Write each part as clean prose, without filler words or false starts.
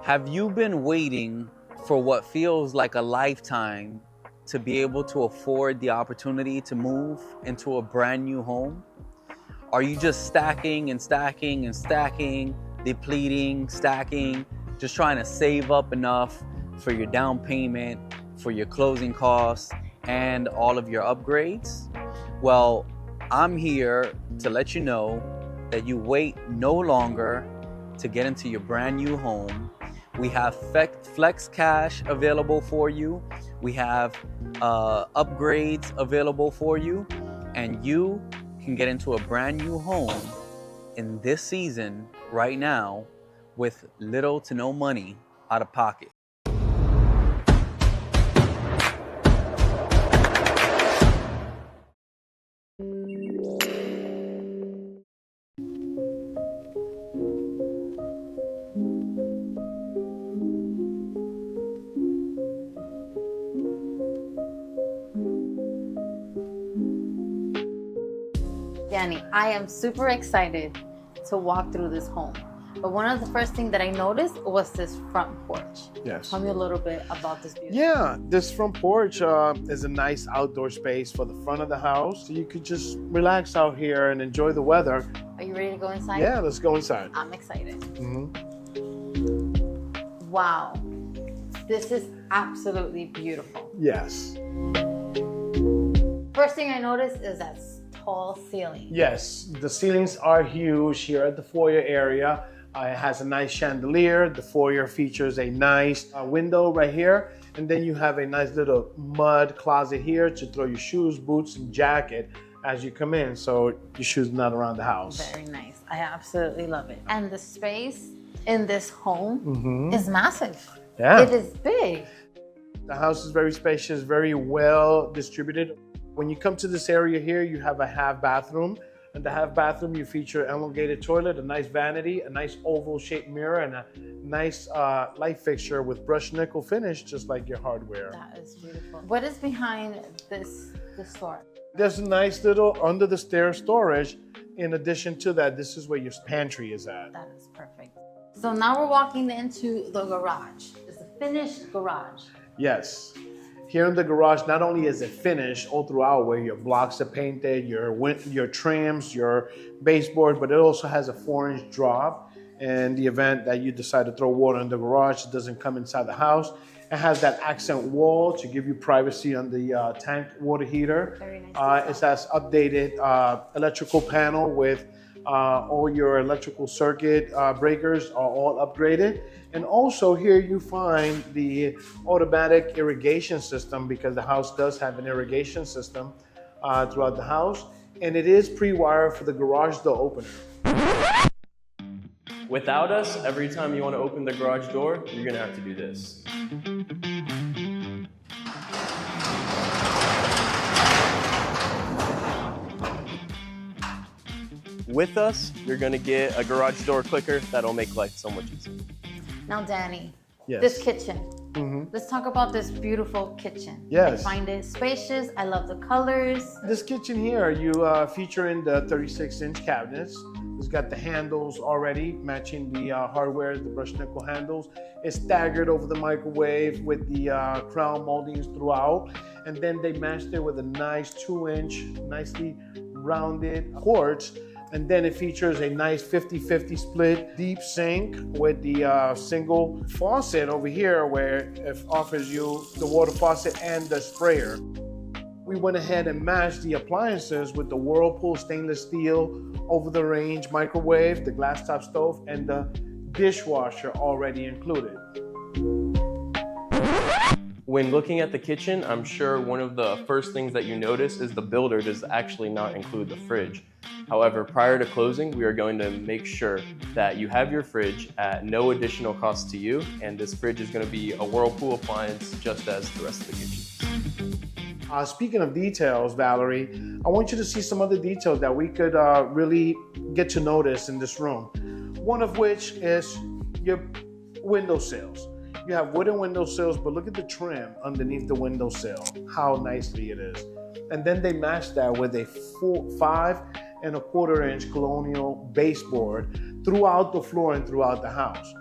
Have you been waiting for what feels like a lifetime to be able to afford the opportunity to move into a brand new home? Are you just stacking and stacking and stacking, depleting, stacking, just trying to save up enough for your down payment, for your closing costs, and all of your upgrades? Well, I'm here to let you know that you wait no longer to get into your brand new home. We have flex cash available for you. We have upgrades available for you, and you can get into a brand new home in this season right now with little to no money out of pocket. Danny, I am super excited to walk through this home. But one of the first things that I noticed was this front porch. Yes. Tell me a little bit about this beautiful. Yeah, this front porch is a nice outdoor space for the front of the house. So you could just relax out here and enjoy the weather. Are you ready to go inside? Yeah, let's go inside. I'm excited. Mm-hmm. Wow. This is absolutely beautiful. Yes. First thing I noticed is that tall ceiling. Yes, the ceilings are huge here at the foyer area. It has a nice chandelier. The foyer features a nice window right here. And then you have a nice little mud closet here to throw your shoes, boots, and jacket as you come in. So your shoes not around the house. Very nice. I absolutely love it. And the space in this home is massive. Yeah. It is big. The house is very spacious, very well distributed. When you come to this area here, you have a half bathroom. In the half bathroom, you feature an elongated toilet, a nice vanity, a nice oval shaped mirror, and a nice light fixture with brushed nickel finish, just like your hardware. That is beautiful. What is behind this door? There's a nice little under the stairs storage. In addition to that, this is where your pantry is at. That is perfect. So now we're walking into the garage. It's a finished garage. Yes. Here in the garage, not only is it finished all throughout where your blocks are painted, your trims, your baseboard, but it also has a 4-inch drop. In the event that you decide to throw water in the garage, it doesn't come inside the house. It has that accent wall to give you privacy on the tank water heater. Very nice. It has updated electrical panel with all your electrical circuit breakers are all upgraded. And also here you find the automatic irrigation system, because the house does have an irrigation system throughout the house. And it is pre-wired for the garage door opener. Without us, every time you want to open the garage door, you're going to have to do this. With us, you're going to get a garage door clicker that'll make life so much easier. Now, Danny, Yes. this kitchen. Let's talk about this beautiful kitchen. Yes. I find it spacious. I love the colors. This kitchen here, you feature in the 36-inch cabinets. It's got the handles already matching the hardware, the brushed nickel handles. It's staggered over the microwave with the crown moldings throughout. And then they matched it with a nice 2-inch, nicely rounded quartz. And then it features a nice 50-50 split deep sink with the single faucet over here, where it offers you the water faucet and the sprayer. We went ahead and matched the appliances with the Whirlpool stainless steel over-the-range microwave, the glass top stove, and the dishwasher already included. When looking at the kitchen, I'm sure one of the first things that you notice is the builder does actually not include the fridge. However, prior to closing, we are going to make sure that you have your fridge at no additional cost to you, and this fridge is going to be a Whirlpool appliance just as the rest of the kitchen. Speaking of details, Valerie, I want you to see some other details that we could really get to notice in this room. One of which is your windowsills. You have wooden windowsills, but look at the trim underneath the windowsill, how nicely it is. And then they match that with a 5¼ inch colonial baseboard throughout the floor and throughout the house.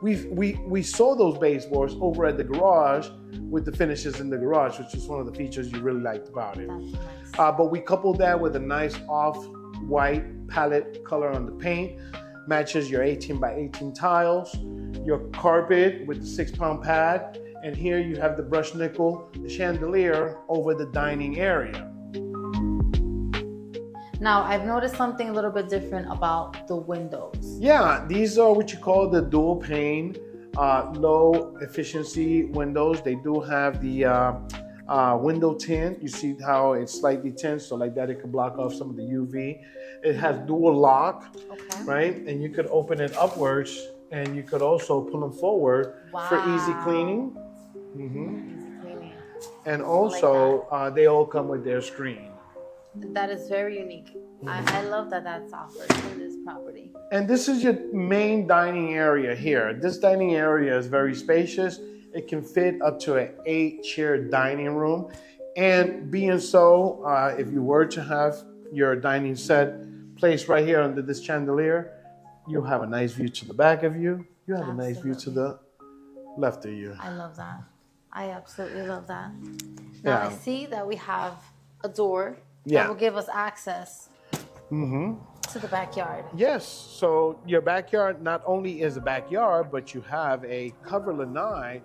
We saw those baseboards over at the garage with the finishes in the garage, which is one of the features you really liked about it. That's nice. But we coupled that with a nice off-white palette color on the paint. Matches your 18 by 18 tiles, your carpet with the 6-pound pad, and here you have the brushed nickel chandelier over the dining area. Now, I've noticed something a little bit different about the windows. Yeah, these are what you call the dual pane, low efficiency windows. They do have the window tint. You see how it's slightly tint, so like that it can block off some of the UV. It has dual lock, Okay. right? And you could open it upwards, and you could also pull them forward for easy cleaning. Easy cleaning. And also, they all come with their screen. That is very unique. I love that that's offered in this property. And this is your main dining area here. This dining area is very spacious. It can fit up to an 8-chair dining room. And being so, if you were to have your dining set placed right here under this chandelier, you have a nice view to the back of you. You have a nice view to the left of you. I love that. I absolutely love that. Now I see that we have a door that will give us access to the backyard. Yes, so your backyard not only is a backyard, but you have a cover lanai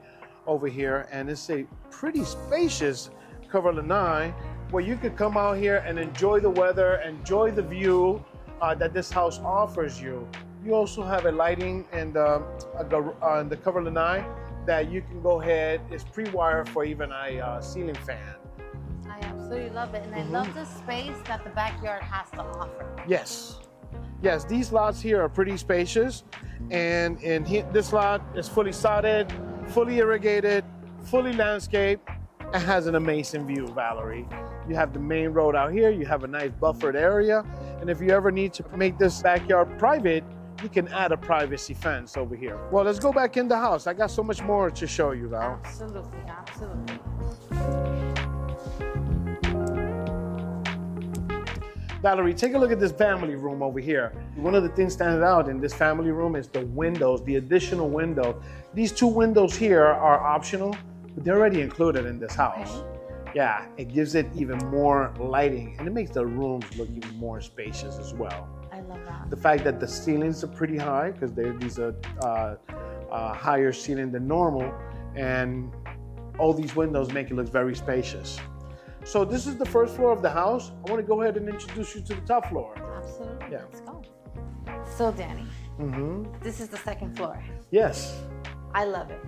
over here, and it's a pretty spacious cover lanai where you could come out here and enjoy the weather, enjoy the view that this house offers you. You also have a lighting and the cover lanai that you can go ahead. It's pre-wired for even a ceiling fan. I absolutely love it, and I love the space that the backyard has to offer. Yes, yes, these lots here are pretty spacious, and this lot is fully sodded, fully irrigated, fully landscaped, and has an amazing view, Valerie. You have the main road out here, you have a nice buffered area, and if you ever need to make this backyard private, you can add a privacy fence over here. Well, let's go back in the house. I got so much more to show you, Val. Absolutely, absolutely. Valerie, take a look at this family room over here. One of the things standing out in this family room is the windows, the additional window. These 2 windows here are optional, but they're already included in this house. Okay. Yeah, it gives it even more lighting, and it makes the rooms look even more spacious as well. I love that. The fact that the ceilings are pretty high, because these are higher ceiling than normal, and all these windows make it look very spacious. So this is the first floor of the house. I want to go ahead and introduce you to the top floor. Absolutely. Yeah. Let's go. So, Danny, this is the second floor. Yes. I love it.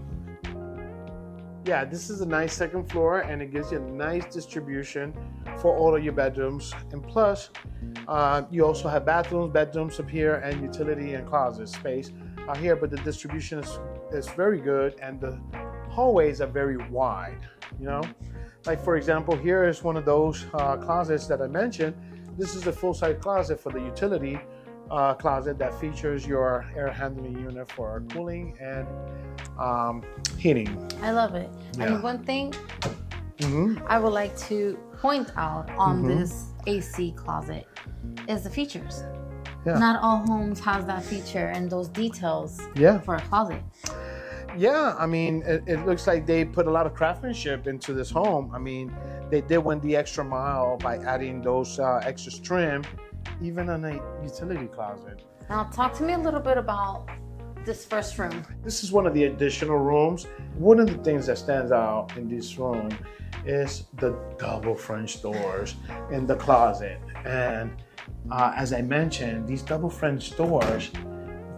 Yeah, this is a nice second floor, and it gives you a nice distribution for all of your bedrooms. And plus, you also have bedrooms up here, and utility and closet space out here. But the distribution is very good, and the hallways are very wide. You know, like for example, here is one of those closets that I mentioned. This is a full-size closet for the utility closet that features your air handling unit for cooling and heating. I love it. Yeah. And one thing I would like to point out on this AC closet is the features. Yeah. Not all homes have that feature and those details for a closet. Yeah, I mean, it looks like they put a lot of craftsmanship into this home. I mean, they did went the extra mile by adding those extra trim, even on a utility closet. Now, talk to me a little bit about this first room. This is one of the additional rooms. One of the things that stands out in this room is the double French doors in the closet. And as I mentioned, these double French doors,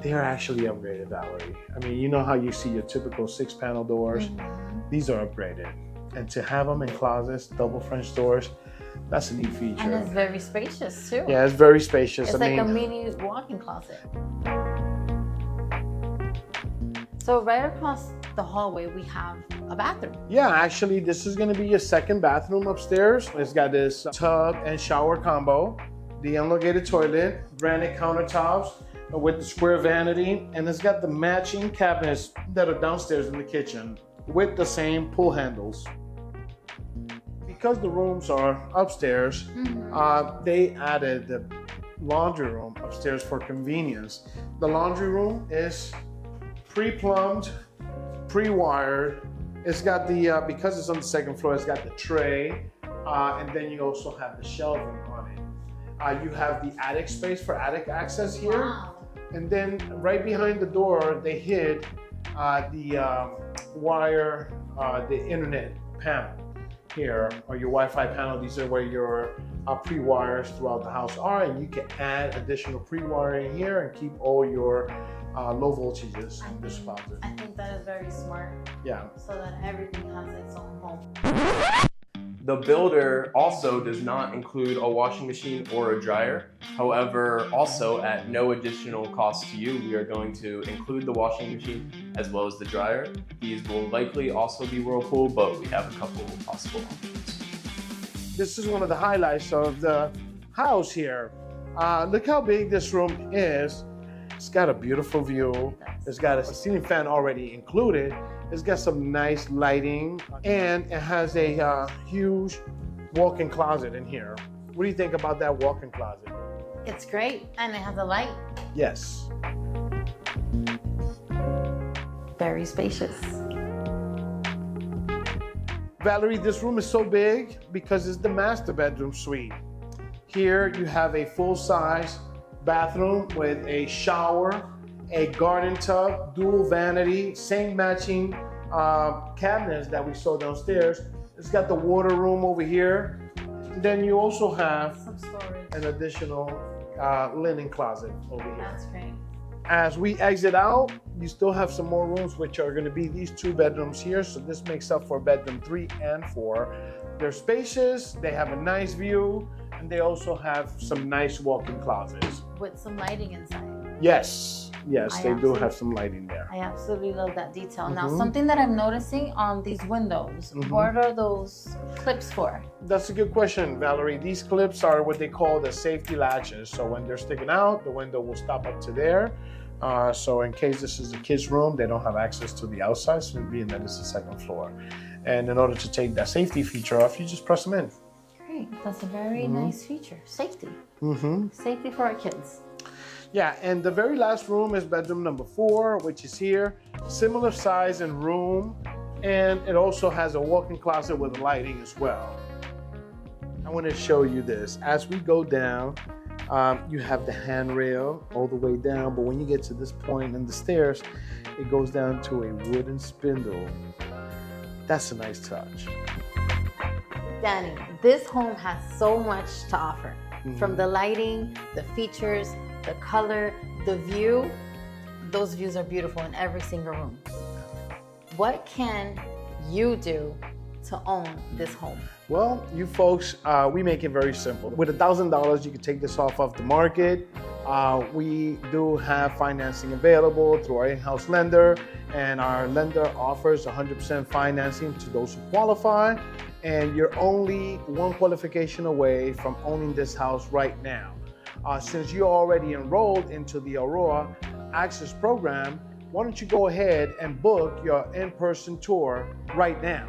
they are actually upgraded, Valerie. I mean, you know how you see your typical 6-panel doors? These are upgraded. And to have them in closets, double French doors, that's a neat feature. And it's very spacious too. Yeah, it's very spacious. It's like a mini walk-in closet. So right across the hallway, we have a bathroom. Yeah, actually, this is going to be your second bathroom upstairs. It's got this tub and shower combo, the elongated toilet, granite countertops with the square vanity, and it's got the matching cabinets that are downstairs in the kitchen with the same pull handles. Because the rooms are upstairs, they added the laundry room upstairs for convenience. The laundry room is pre-plumbed, pre-wired. It's got the, because it's on the second floor, it's got the tray, and then you also have the shelving on it. You have the attic space for attic access here. Wow. And then right behind the door, they hid the wire, the internet panel here, or your Wi-Fi panel. These are where your pre-wires throughout the house are, and you can add additional pre-wiring here and keep all your low voltages in this closet. I think that is very smart. Yeah. So that everything has its own home. The builder also does not include a washing machine or a dryer. However, also at no additional cost to you, we are going to include the washing machine as well as the dryer. These will likely also be Whirlpool, but we have a couple of possible options. This is one of the highlights of the house here. Look how big this room is. It's got a beautiful view. It's got a ceiling fan already included. It's got some nice lighting, and it has a huge walk-in closet in here. What do you think about that walk-in closet? It's great, and it has a light. Yes. Very spacious. Valerie, this room is so big because it's the master bedroom suite. Here you have a full-size bathroom with a shower, a garden tub, dual vanity, same matching cabinets that we saw downstairs. It's got the water room over here. And then you also have Some storage. an additional linen closet over here. That's great. As we exit out, you still have some more rooms, which are going to be these two bedrooms here. So this makes up for bedroom 3 and 4. They're spacious, they have a nice view, and they also have some nice walk-in closets. With some lighting inside. Yes, I they do have some lighting there. I absolutely love that detail. Now, something that I'm noticing on these windows, what are those clips for? That's a good question, Valerie. These clips are what they call the safety latches. So when they're sticking out, the window will stop up to there. So in case this is a kid's room, they don't have access to the outside, so being that it's the second floor. And in order to take that safety feature off, you just press them in. Great. That's a very nice feature. Safety. Mm-hmm. Safety for our kids. Yeah, and the very last room is bedroom number 4, which is here. Similar size and room, and it also has a walk-in closet with lighting as well. I want to show you this. As we go down, you have the handrail all the way down, but when you get to this point in the stairs, it goes down to a wooden spindle. That's a nice touch. Danny, this home has so much to offer. From the lighting, the features, the color, the view. Those views are beautiful in every single room. What can you do to own this home? Well, you folks, we make it very simple. With $1,000, you can take this off of the market. We do have financing available through our in-house lender, and our lender offers 100% financing to those who qualify. And you're only one qualification away from owning this house right now. Since you're already enrolled into the Aurora Access program, why don't you go ahead and book your in-person tour right now?